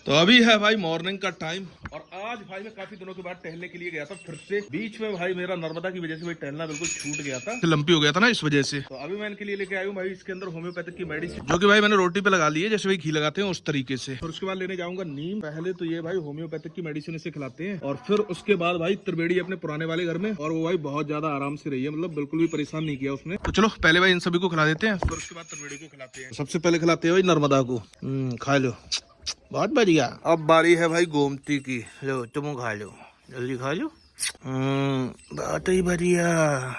तो अभी है भाई मॉर्निंग का टाइम और आज भाई मैं काफी दिनों के बाद टहलने के लिए गया था फिर से। बीच में भाई मेरा नर्मदा की वजह से भाई टहलना बिल्कुल छूट गया था, लंपी हो गया था ना इस वजह से। तो अभी मैं इनके लिए लेके आया हूँ भाई इसके अंदर होम्योपैथिक की मेडिसिन, जो कि भाई मैंने रोटी पे लगा ली है जैसे भाई घी लगाते हैं उस तरीके से। और उसके बाद लेने जाऊंगा नीम। पहले तो ये भाई होम्योपैथिक की मेडिसिन इसे खिलाते हैं और फिर उसके बाद भाई त्रिवेणी अपने पुराने वाले घर में, और वो भाई बहुत ज्यादा आराम से रही है, मतलब बिल्कुल भी परेशान नहीं किया उसने। तो चलो पहले भाई इन सभी को खिला देते हैं फिर उसके बाद त्रिवेणी को खिलाते हैं। सबसे पहले खिलाते हैं भाई नर्मदा को। खा लो, बहुत बढ़िया। अब बारी है भाई गोमती की, लो तुम खा लो, जल्दी खा लो। बहुत ही बढ़िया।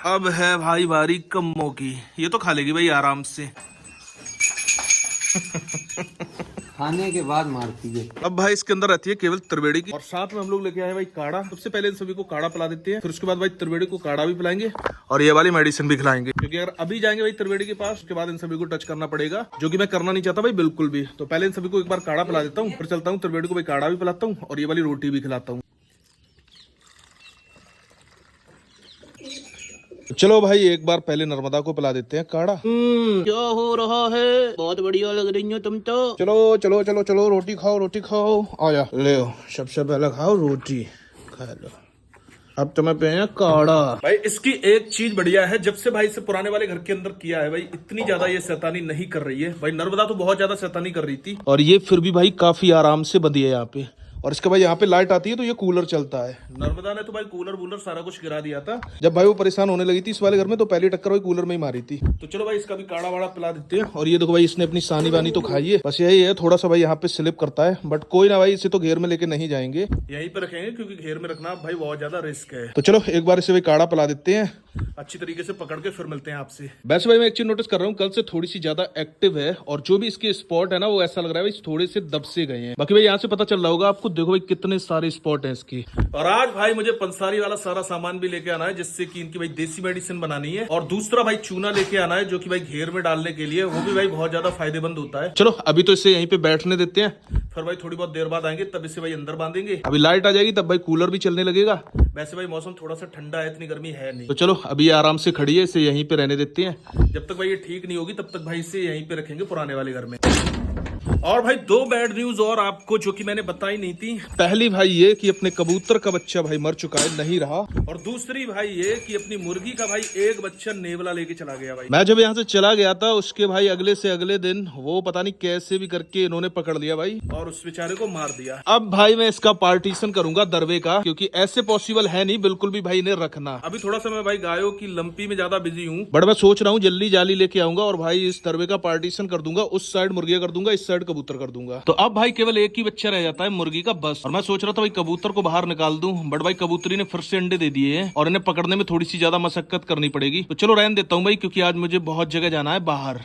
अब है भाई बारी कम्मो की, ये तो खा लेगी भाई आराम से। खाने के बाद मारती है। अब भाई इसके अंदर रहती है केवल त्रिवेणी की, और साथ में हम लोग लेके आए भाई काढ़ा। सबसे पहले इन सभी को काढ़ा पिला देते हैं, फिर उसके बाद भाई त्रिवेणी को काढ़ा भी पिलाएंगे और ये वाली मेडिसिन भी खिलाएंगे, क्योंकि अगर अभी जाएंगे भाई त्रिवेणी के पास उसके बाद इन सभी को टच करना पड़ेगा, जो कि मैं करना नहीं चाहता भाई बिल्कुल भी। तो पहले इन सभी को एक बार काढ़ा पिला देता हूँ, फिर चलता हूँ त्रिवेणी को भाई काढ़ा भी पिलाता हूँ और ये वाली रोटी भी खिलाता हूँ। चलो भाई एक बार पहले नर्मदा को पिला देते हैं काढ़ा। क्या हो रहा है, बहुत बढ़िया लग रही हो तुम तो। चलो चलो चलो चलो, रोटी खाओ रोटी खाओ, आ जा ले, सबसे पहले खाओ रोटी, खा लो। अब तुम्हें पिया काढ़ा। भाई इसकी एक चीज बढ़िया है, जब से भाई इसे पुराने वाले घर के अंदर किया है भाई इतनी ज्यादा ये शैतानी नहीं कर रही है। भाई नर्मदा तो बहुत ज्यादा शैतानी कर रही थी और ये फिर भी भाई काफी आराम से बंधी है यहाँ पे। और इसके भाई यहाँ पे लाइट आती है तो ये कूलर चलता है। नर्मदा ने तो भाई कूलर वूलर सारा कुछ गिरा दिया था जब भाई वो परेशान होने लगी थी इस वाले घर में, तो पहली टक्कर भाई कूलर में ही मारी थी। तो चलो भाई इसका भी काढ़ा वाड़ा पिला देते हैं। और ये देखो भाई इसने अपनी सानी बानी तो खाई है, बस यही है थोड़ा सा भाई यहाँ पे स्लिप करता है, बट कोई ना भाई इसे तो घेर में लेके नहीं जाएंगे, यहीं पे रखेंगे क्योंकि घेर में रखना भाई बहुत ज्यादा रिस्क है। तो चलो एक बार इसे भाई काढ़ा पिला देते हैं अच्छी तरीके से पकड़ के, फिर मिलते हैं आपसे। वैसे भाई मैं एक चीज नोटिस कर रहा हूँ, कल से थोड़ी सी ज्यादा एक्टिव है और जो भी इसके स्पॉट है ना वो ऐसा लग रहा है भाई थोड़े से दब से गए हैं। बाकी भाई यहाँ से पता चल रहा होगा आपको, देखो भाई कितने सारे स्पॉट हैं इसकी। और आज भाई मुझे पंसारी वाला सारा सामान भी लेके आना है जिससे कि इनकी भाई देसी मेडिसिन बनानी है, और दूसरा भाई चूना लेके आना है जो कि भाई घेर में डालने के लिए, वो भी भाई बहुत ज्यादा फायदेमंद होता है। चलो अभी तो इसे यहीं पे बैठने देते हैं, फिर भाई थोड़ी बहुत देर बाद आएंगे तब इसे भाई अंदर बांधेंगे। अभी लाइट आ जाएगी तब भाई कूलर भी चलने लगेगा। वैसे भाई मौसम थोड़ा सा ठंडा है, इतनी गर्मी है नहीं। तो चलो अभी आराम से खड़ी है, इसे यहीं पे रहने देते हैं। जब तक भाई ये ठीक नहीं होगी तब तक भाई इसे यहीं पे रखेंगे पुराने वाले घर में। और भाई दो बैड न्यूज और आपको जो कि मैंने बताई नहीं थी। पहली भाई ये कि अपने कबूतर का बच्चा भाई मर चुका है, नहीं रहा। और दूसरी भाई ये कि अपनी मुर्गी का भाई एक बच्चा नेवला लेके चला गया। भाई मैं जब यहाँ से चला गया था उसके भाई अगले से अगले दिन वो पता नहीं कैसे भी करके इन्होंने पकड़ लिया भाई और उस बेचारे को मार दिया। अब भाई मैं इसका पार्टीशन करूंगा दरवे का, क्योंकि ऐसे पॉसिबल है नहीं बिल्कुल भी भाई इन्हें रखना। अभी थोड़ा सा मैं भाई गायों की लंपी में ज्यादा बिजी हूँ, बट मैं सोच रहा हूँ जल्दी जाली लेके आऊंगा और भाई इस दरवे का पार्टीशन कर दूंगा। उस साइड मुर्गियां कर दूंगा, इस साइड कबूतर कर दूंगा। तो अब भाई केवल एक ही बच्चा रह जाता है मुर्गी का बस। और मैं सोच रहा था भाई कबूतर को बाहर निकाल दूं, बट भाई कबूतरी ने फिर से अंडे दे दिए हैं और इन्हें पकड़ने में थोड़ी सी ज्यादा मशक्कत करनी पड़ेगी। तो चलो रहने देता हूँ भाई, क्योंकि आज मुझे बहुत जगह जाना है बाहर।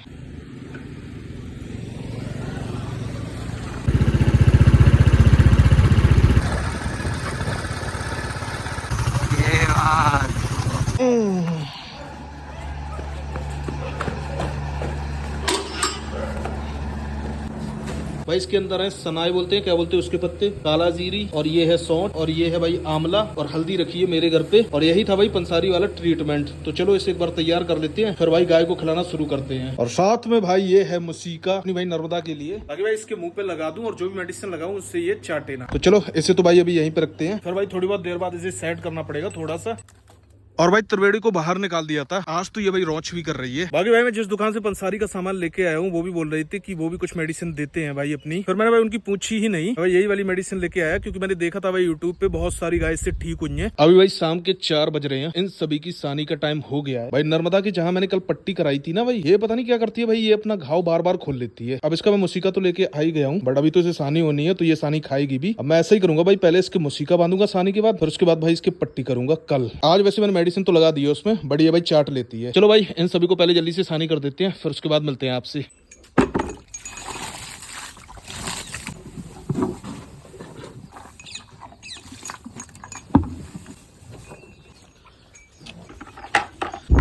भाई इसके अंदर है सनाई बोलते हैं, क्या बोलते हैं उसके पत्ते, काला जीरी, और ये है सौंठ, और ये है भाई आंवला, और हल्दी रखी है मेरे घर पे। और यही था भाई पंसारी वाला ट्रीटमेंट। तो चलो इसे एक बार तैयार कर लेते हैं, फिर भाई गाय को खिलाना शुरू करते हैं। और साथ में भाई ये है मुसीका अपनी भाई नर्मदा के लिए, ताकि भाई इसके मुंह पे लगा दूं और जो भी मेडिसिन लगाऊं उससे ये चाटे ना। तो चलो इसे तो भाई अभी यहीं पे रखते हैं, फिर भाई थोड़ी बहुत देर बाद इसे सेट करना पड़ेगा थोड़ा सा। और भाई त्रिवेणी को बाहर निकाल दिया था, आज तो ये भाई रौच भी कर रही है। बाकी भाई मैं जिस दुकान से पंसारी का सामान लेके आया हूँ वो भी बोल रही थी कि वो भी कुछ मेडिसिन देते हैं भाई अपनी, फिर मैंने भाई उनकी पूछी ही नहीं, भाई यही वाली मेडिसिन लेके आया क्योंकि मैंने देखा था भाई यूट्यूब पे बहुत सारी गाय से ठीक हुई है। अभी भाई शाम के 4 बज रहे हैं, इन सभी की सानी का टाइम हो गया है। भाई नर्मदा की जहाँ मैंने कल पट्टी कराई थी ना भाई, ये पता नहीं क्या करती है भाई, ये अपना घाव बार बार खोल लेती है। अब इसका मैं मुसीका तो लेके आ ही गया हूँ, बट अभी तो इसे सानी होनी है तो ये सानी खाएगी भी। अब मैं ऐसा ही करूंगा भाई, पहले इसके मुसीका बांधूंगा सानी के बाद, फिर उसके बाद भाई इसकी पट्टी करूंगा कल। आज वैसे मैंने मेडिसिन तो लगा दी है में बढ़िया भाई चाट लेती है। चलो भाई इन सभी को पहले जल्दी से सानी कर देते हैं, फिर उसके बाद मिलते हैं आपसे।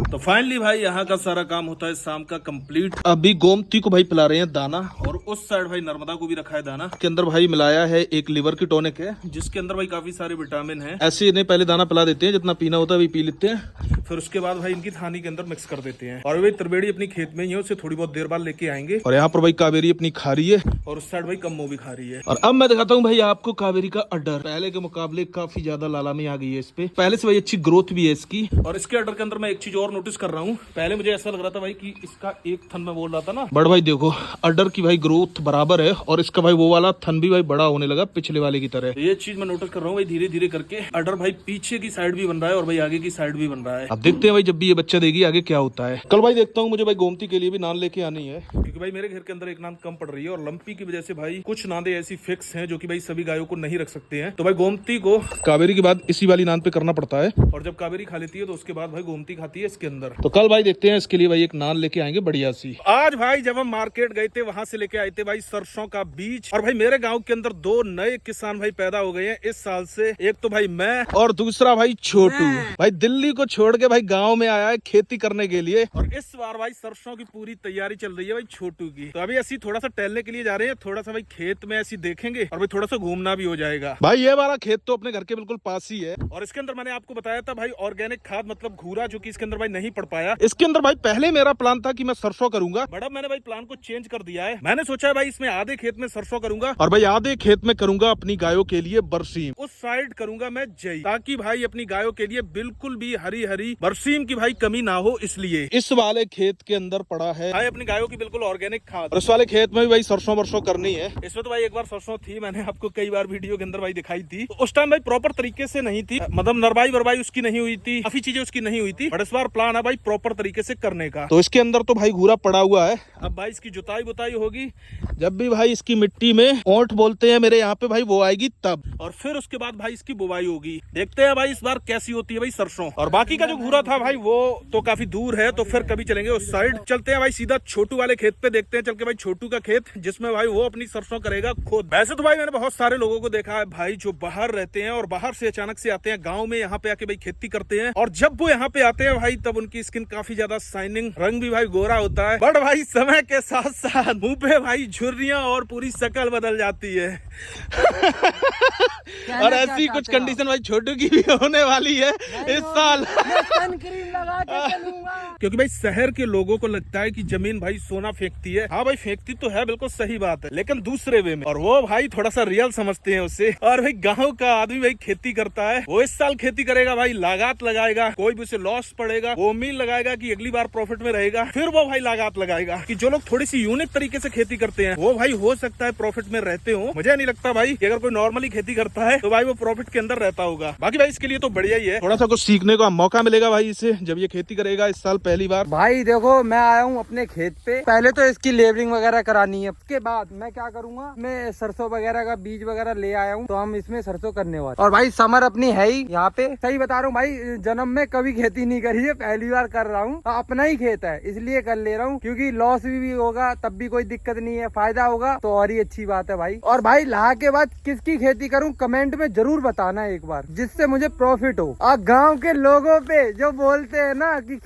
तो फाइनली भाई यहाँ का सारा काम होता है शाम का कंप्लीट। अभी गोमती को भाई पिला रहे हैं दाना, और उस साइड भाई नर्मदा को भी रखा है दाना। के अंदर भाई मिलाया है एक लिवर की टॉनिक है जिसके अंदर भाई काफी सारे विटामिन है। ऐसे इन्हें पहले दाना पिला देते हैं, जितना पीना होता है वही पी लेते हैं, फिर उसके बाद भाई इनकी थानी के अंदर मिक्स कर देते हैं। और भाई त्रिवेणी अपनी खेत में ही है, उसे थोड़ी बहुत देर बाद लेके आएंगे। और यहाँ पर भाई कावेरी अपनी खा रही है और उस साइड भाई कम्मो भी खा रही है। और अब मैं दिखाता हूँ भाई आपको कावेरी का अडर। पहले के मुकाबले काफी ज्यादा लालामी आ गई है इस पे, पहले से भाई अच्छी ग्रोथ भी है इसकी। और इसके अडर के अंदर मैं एक चीज और नोटिस कर रहा हूँ, पहले मुझे ऐसा लग रहा था भाई कि इसका एक थन में बोल रहा था ना, बट भाई देखो अडर की भाई ग्रोथ बराबर है और इसका भाई वो वाला थन भी भाई बड़ा होने लगा पिछले वाले की तरह। ये चीज मैं नोटिस कर रहा हूँ भाई, धीरे धीरे करके अडर भाई पीछे की साइड भी बन रहा है और भाई आगे की साइड भी बन रहा है। अब देखते हैं भाई जब भी ये बच्चा देगी आगे क्या होता है। कल भाई देखता हूँ मुझे भाई गोमती के लिए भी नान लेके आनी है, क्योंकि भाई मेरे घर के अंदर एक नान कम पड़ रही है और लंपी की वजह से भाई कुछ नांदे ऐसी फिक्स हैं जो कि भाई सभी गायों को नहीं रख सकते हैं। तो भाई गोमती को कावेरी के बाद इसी वाली नान पे करना पड़ता है और जब कावेरी खा लेती है तो उसके बाद भाई गोमती खाती है इसके अंदर। तो कल भाई देखते हैं इसके लिए भाई एक नान लेके आएंगे बढ़िया सी। आज भाई जब हम मार्केट गए थे वहां से लेके आए थे भाई सरसों का बीज। और भाई मेरे गाँव के अंदर 2 नए किसान भाई पैदा हो गए हैं इस साल से, एक तो भाई मैं और दूसरा भाई छोटू। भाई दिल्ली को छोड़ के भाई गाँव में आया है खेती करने के लिए और इस बार भाई सरसों की पूरी तैयारी चल रही है भाई छोटू की। तो अभी ऐसी थोड़ा सा टहलने के लिए जा रहे हैं, थोड़ा सा भाई खेत में ऐसी देखेंगे और भाई थोड़ा सा घूमना भी हो जाएगा। भाई ये वाला खेत तो अपने घर के बिल्कुल पास ही है और इसके अंदर मैंने आपको बताया था भाई ऑर्गेनिक खाद मतलब घूरा, जो कि इसके अंदर भाई नहीं पड़ पाया। इसके अंदर भाई पहले मेरा प्लान था कि मैं सरसों करूंगा, बट अब मैंने भाई प्लान को चेंज कर दिया है। मैंने सोचा है भाई इसमें आधे खेत में सरसों करूंगा और भाई आधे खेत में करूंगा अपनी गायों के लिए बरसीम, उस साइड करूंगा मैं जई, ताकि भाई अपनी गायों के लिए बिल्कुल भी हरी हरी बरसीम की भाई कमी ना हो। इसलिए इस वाले खेत के अंदर पड़ा है भाई अपनी गायों की बिल्कुल ऑर्गेनिक खाद। उस वाले खेत में भी भाई सरसों बरसों करनी है। इसमें तो भाई एक बार सरसों थी, मैंने आपको कई बार वीडियो के अंदर भाई दिखाई थी। तो उस टाइम भाई प्रॉपर तरीके से नहीं थी, मतलब नरवाई वरवाई उसकी नहीं हुई थी, काफी चीजें उसकी नहीं हुई थी, बट इस बार प्लान है भाई प्रॉपर तरीके से करने का। तो इसके अंदर तो भाई घूरा पड़ा हुआ है, अब भाई इसकी जुताई बुताई होगी जब भी भाई इसकी मिट्टी में ओंठ बोलते हैं मेरे यहाँ पे भाई वो आएगी तब, और फिर उसके बाद भाई इसकी बुवाई होगी। देखते हैं भाई इस बार कैसी होती है भाई सरसों। और बाकी का जो घूरा था भाई वो तो काफी दूर है, तो फिर कभी चलेंगे उस साइड। चलते हैं भाई सीधा छोटू वाले खेत पे, देखते हैं चल के भाई छोटू का खेत जिसमें भाई वो अपनी सरसों करेगा खुद। वैसे तो भाई मैंने बहुत सारे लोगों को देखा है भाई जो बाहर रहते हैं और बाहर से अचानक से आते हैं गाँव में, यहाँ पे आके भाई खेती करते हैं, और जब वो यहाँ पे आते हैं भाई तब उनकी स्किन काफी ज्यादा शाइनिंग, रंग भी भाई गोरा होता है, बट भाई समय के साथ साथ मुंह पे भाई झुर्रियां और पूरी शक्ल बदल जाती है। और ऐसी कुछ कंडीशन भाई छोटू की भी होने वाली है इस साल। सनक्रीम लगा के चलूंगा। क्योंकि भाई शहर के लोगों को लगता है कि जमीन भाई सोना फेंकती है। हाँ भाई फेंकती तो है, बिल्कुल सही बात है, लेकिन दूसरे वे में, और वो भाई थोड़ा सा रियल समझते हैं उससे। और भाई गाँव का आदमी भाई खेती करता है, वो इस साल खेती करेगा भाई, लागत लगाएगा, कोई भी उसे लॉस पड़ेगा वो उम्मीद लगाएगा कि अगली बार प्रॉफिट में रहेगा, फिर वो भाई लागत लगाएगा। कि जो लोग थोड़ी सी यूनिक तरीके से खेती करते हैं वो भाई हो सकता है प्रॉफिट में रहते हो। मुझे नहीं लगता भाई कि अगर कोई नॉर्मली खेती करता है तो भाई वो प्रॉफिट के अंदर रहता होगा। बाकी भाई इसके लिए तो बढ़िया ही है, थोड़ा सा कुछ सीखने का मौका मिलेगा भाई इसे जब ये खेती करेगा इस साल पहली बार। भाई देखो मैं आया हूँ अपने खेत पे, पहले तो इसकी लेबलिंग वगैरह करानी है, उसके बाद मैं क्या करूंगा, मैं सरसों वगैरह का बीज वगैरह ले आया हूँ, तो हम इसमें सरसों करने वाले। और भाई समर अपनी है ही यहाँ पे, सही बता रहा हूँ भाई, जन्म में कभी खेती नहीं करी है, पहली बार कर रहा हूँ। अपना ही खेत है इसलिए कर ले रहा हूँ, क्योंकि लॉस भी होगा तब भी कोई दिक्कत नहीं है, फायदा होगा तो और ही अच्छी बात है भाई। और भाई ला के बाद किसकी खेती करूँ कमेंट में जरूर बताना एक बार, जिससे मुझे प्रॉफिट हो। और गाँव के लोगों पे जो बोलते हैं ना कि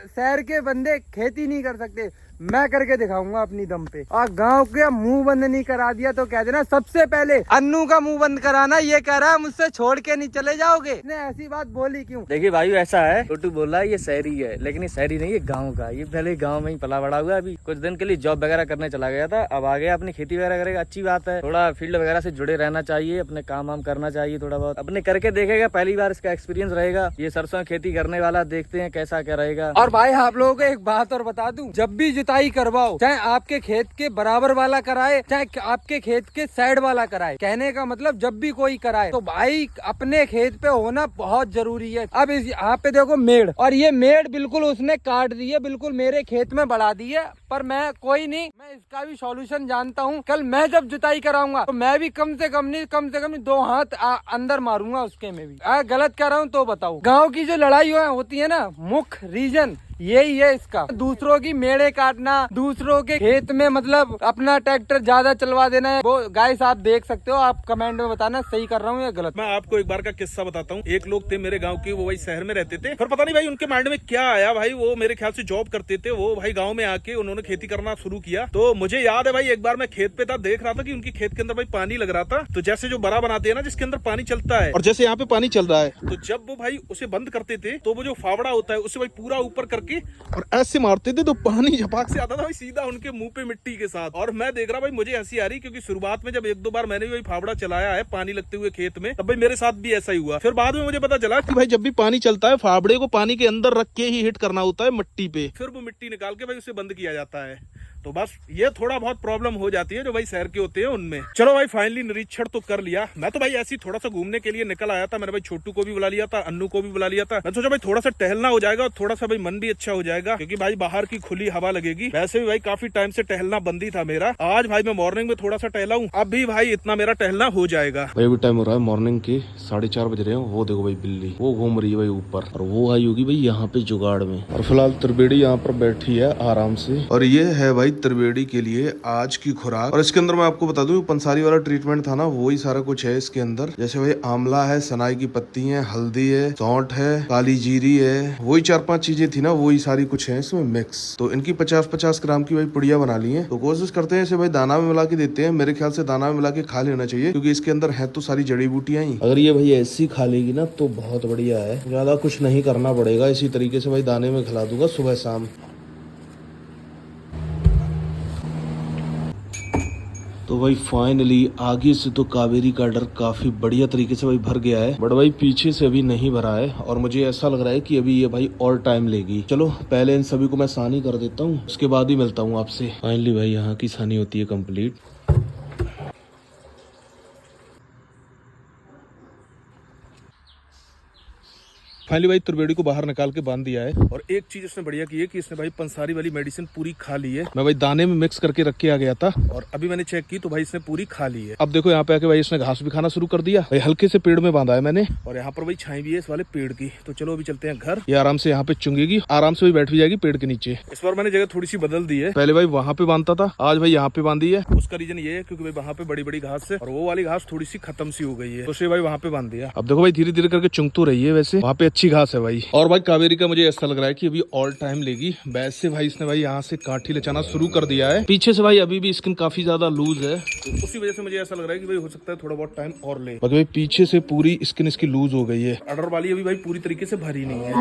शहर के बंदे खेती नहीं कर सकते, मैं करके दिखाऊंगा अपनी दम पे। और गांव के मुंह बंद नहीं करा दिया तो कह देना सबसे पहले अन्नू का मुंह बंद कराना, ये कह रहा है मुझसे छोड़ के नहीं चले जाओगे। इसने ऐसी बात बोली क्यों? देखिए भाई ऐसा है, छोटू बोल रहा है ये शहरी है, लेकिन ये शहरी नहीं है, गांव का। ये पहले गांव में ही पला बड़ा हुआ, अभी कुछ दिन के लिए जॉब वगैरह करने चला गया था, अब आ गया अपनी खेती वगैरह करेगा, अच्छी बात है। थोड़ा फील्ड वगैरह से जुड़े रहना चाहिए, अपने काम वाम करना चाहिए, थोड़ा बहुत अपने करके देखेगा, पहली बार इसका एक्सपीरियंस रहेगा ये सरसों खेती करने वाला। देखते हैं कैसा क्या रहेगा। और भाई आप लोगों को एक बात और बता दूं, जब भी जुताई करवाओ, चाहे आपके खेत के बराबर वाला कराए चाहे आपके खेत के साइड वाला कराए, कहने का मतलब जब भी कोई कराए तो भाई अपने खेत पे होना बहुत जरूरी है। अब इस यहाँ पे देखो मेड़, और ये मेड़ बिल्कुल उसने काट दी है, बिल्कुल मेरे खेत में बढ़ा दी है, पर मैं कोई नहीं, मैं इसका भी सॉल्यूशन जानता हूँ। कल मैं जब जुताई कराऊंगा तो मैं भी कम से कम नहीं 2 हाथ अंदर मारूंगा उसके में भी। गलत कर रहा हूँ तो बताओ। गाँव की जो लड़ाई होती है ना, मुख्य रीजन यही है इसका, दूसरों की मेड़े काटना, दूसरों के खेत में मतलब अपना ट्रैक्टर ज्यादा चलवा देना है। वो गाइस आप देख सकते हो, आप कमेंट में बताना सही कर रहा हूँ या गलत। मैं आपको एक बार का किस्सा बताता हूँ। एक लोग थे मेरे गांव के, वो भाई शहर में रहते थे, फिर पता नहीं भाई उनके माइंड में क्या आया भाई, वो मेरे ख्याल से जॉब करते थे, वो भाई गांव में आके उन्होंने खेती करना शुरू किया। तो मुझे याद है भाई एक बार मैं खेत पे था, देख रहा था कि उनकी खेत के अंदर भाई पानी लग रहा था। तो जैसे जो बड़ा बनाते हैं ना जिसके अंदर पानी चलता है, और जैसे यहाँ पे पानी चल रहा है, तो जब वो भाई उसे बंद करते थे तो वो जो फावड़ा होता है उसे भाई पूरा ऊपर करके और ऐसे मारते थे तो पानी झपाक से आता था भाई सीधा उनके मुंह पे मिट्टी के साथ। और मैं देख रहा भाई, मुझे हंसी आ रही क्योंकि शुरुआत में जब एक दो बार मैंने भी भाई फावड़ा चलाया है पानी लगते हुए खेत में, तब भाई मेरे साथ भी ऐसा ही हुआ। फिर बाद में मुझे पता चला कि भाई जब भी पानी चलता है फावड़े को पानी के अंदर रख के ही हिट करना होता है मिट्टी पे, फिर वो मिट्टी निकाल के भाई उसे बंद किया जाता है। तो बस ये थोड़ा बहुत प्रॉब्लम हो जाती है जो भाई शहर के होते हैं उनमें। चलो भाई फाइनली निरीक्षण तो कर लिया। मैं तो भाई ऐसे ही थोड़ा सा घूमने के लिए निकल आया था। मैंने भाई छोटू को भी बुला लिया था, अन्नू को भी बुला लिया था। मैं सोचा भाई थोड़ा सा टहलना हो जाएगा और थोड़ा सा भाई मन भी अच्छा हो जाएगा क्योंकि भाई बाहर की खुली हवा लगेगी। वैसे भी भाई काफी टाइम से टहलना बंद ही था मेरा। आज भाई मैं मॉर्निंग में थोड़ा सा टहला हूँ, अब भी भाई इतना मेरा टहलना हो जाएगा। भाई अभी टाइम हो रहा है मॉर्निंग के 4:30 बज रहे हैं। वो देखो भाई बिल्ली वो घूम रही है भाई ऊपर, और वो आई होगी भाई यहाँ पे जुगाड़ में। और फिलहाल त्रिवेणी यहाँ पर बैठी है आराम से, और ये है भाई त्रिवेणी के लिए आज की खुराक। और इसके अंदर मैं आपको बता दूं पंसारी वाला ट्रीटमेंट था ना, वही सारा कुछ है इसके अंदर। जैसे भाई आंवला है, सनाई की पत्ती है, हल्दी है, सौंठ है, काली जीरी है, वही 4-5 चीजें थी ना, वही सारी कुछ है इसमें मिक्स। तो इनकी 50-50 ग्राम की भाई पुड़िया बना ली है। तो कोशिश करते हैं इसे भाई दाना में मिला के देते हैं। मेरे ख्याल से दाना में मिला के खा लेना चाहिए क्योंकि इसके अंदर है तो सारी जड़ी बूटियां ही। अगर ये भाई ऐसी खा लेगी ना तो बहुत बढ़िया है, ज्यादा कुछ नहीं करना पड़ेगा। इसी तरीके से भाई दाने में खिला दूंगा सुबह शाम। तो भाई फाइनली आगे से तो कावेरी का डर काफी बढ़िया तरीके से भाई भर गया है, बट भाई पीछे से अभी नहीं भरा है। और मुझे ऐसा लग रहा है कि अभी ये भाई और टाइम लेगी। चलो पहले इन सभी को मैं सानी कर देता हूँ, उसके बाद ही मिलता हूँ आपसे। फाइनली भाई यहाँ की सानी होती है कंप्लीट। फाइनली भाई त्रिवेणी को बाहर निकाल के बांध दिया है। और एक चीज इसने बढ़िया की है कि इसने भाई पंसारी वाली मेडिसिन पूरी खा ली है। मैं भाई दाने में मिक्स करके रख के आ गया था और अभी मैंने चेक की तो भाई इसने पूरी खा ली है। अब देखो यहाँ पे आके भाई इसने घास भी खाना शुरू कर दिया। भाई हल्के से पेड़ में बांधा है मैंने, और यहाँ पर भाई छाई भी है इस वाले पेड़ की। तो चलो अभी चलते हैं घर। ये आराम से यहाँ पे चुंगेगी, आराम से भी बैठ भी जाएगी पेड़ के नीचे। इस बार मैंने जगह थोड़ी सी बदल दी है, पहले भाई वहाँ पे बांधता था, आज भाई यहाँ पे बांधी है। उसका रीजन ये है क्योंकि भाई वहाँ पे बड़ी बड़ी घास है और वो वाली घास थोड़ी सी खत्म सी हो गई है, तो उसे भाई वहाँ पे बांध दिया। अब देखो भाई धीरे धीरे करके चुंग तो रही है, वैसे वहाँ पे अच्छी घास है भाई। और भाई कावेरी का मुझे ऐसा लग रहा है कि अभी और टाइम लेगी। वैसे भाई इसने भाई यहाँ से काठी लचाना शुरू कर दिया है। पीछे से भाई अभी भी स्किन काफी ज्यादा लूज है, तो उसी वजह से मुझे ऐसा लग रहा है कि भाई हो सकता है थोड़ा बहुत टाइम और ले। बाकी भाई पीछे से पूरी स्किन इसकी लूज हो गई है, अडर वाली अभी भाई पूरी तरीके से भरी नहीं है।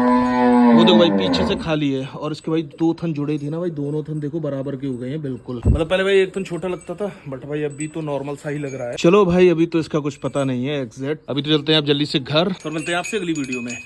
वो देखो भाई पीछे से खाली है, और इसके भाई 2 थन जुड़े थे ना भाई, दोनों थन देखो बराबर के हो गए हैं बिल्कुल। मतलब पहले भाई 1 थन छोटा लगता था, बट भाई अभी तो नॉर्मल सा ही लग रहा है। चलो भाई अभी तो इसका कुछ पता नहीं है एग्जैक्ट। अभी तो चलते हैं आप जल्दी से घर, और मिलते हैं आपसे अगली वीडियो में।